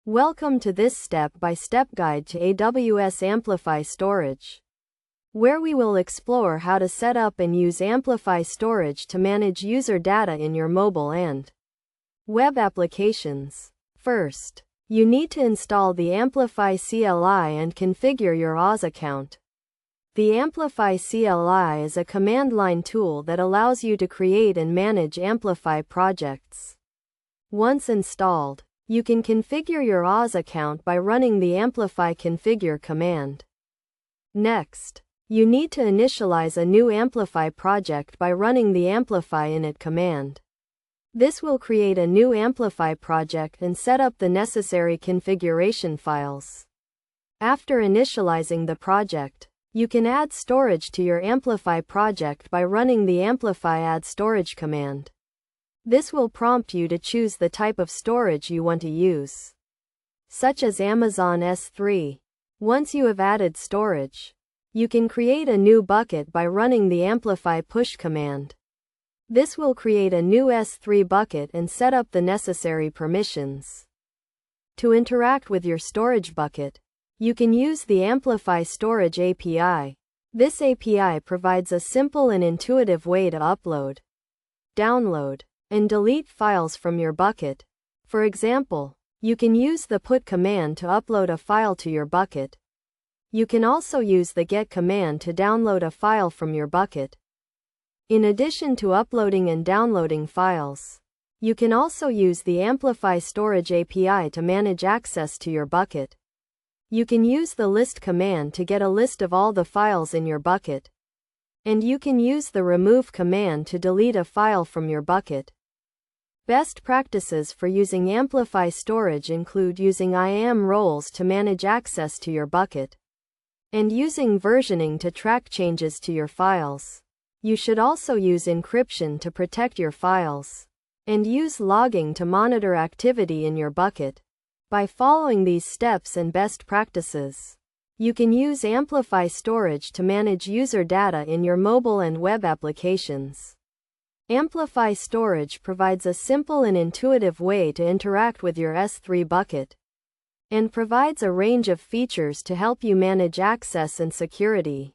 Welcome to this step-by-step guide to AWS Amplify storage, where we will explore how to set up and use Amplify storage to manage user data in your mobile and web applications. First, you need to install the Amplify CLI and configure your AWS account. The Amplify CLI is a command line tool that allows you to create and manage Amplify projects. Once installed, you can configure your AWS account by running the Amplify configure command. Next, you need to initialize a new Amplify project by running the Amplify init command. This will create a new Amplify project and set up the necessary configuration files. After initializing the project, you can add storage to your Amplify project by running the Amplify add storage command. This will prompt you to choose the type of storage you want to use, such as Amazon S3. Once you have added storage, you can create a new bucket by running the Amplify push command. This will create a new S3 bucket and set up the necessary permissions. To interact with your storage bucket, you can use the Amplify Storage API. This API provides a simple and intuitive way to upload, download, and delete files from your bucket. For example, you can use the put command to upload a file to your bucket. You can also use the get command to download a file from your bucket. In addition to uploading and downloading files, you can also use the Amplify Storage API to manage access to your bucket. You can use the list command to get a list of all the files in your bucket, and you can use the remove command to delete a file from your bucket. Best practices for using Amplify storage include using IAM roles to manage access to your bucket, and using versioning to track changes to your files. You should also use encryption to protect your files, and use logging to monitor activity in your bucket. By following these steps and best practices, you can use Amplify storage to manage user data in your mobile and web applications. Amplify storage provides a simple and intuitive way to interact with your S3 bucket, and provides a range of features to help you manage access and security.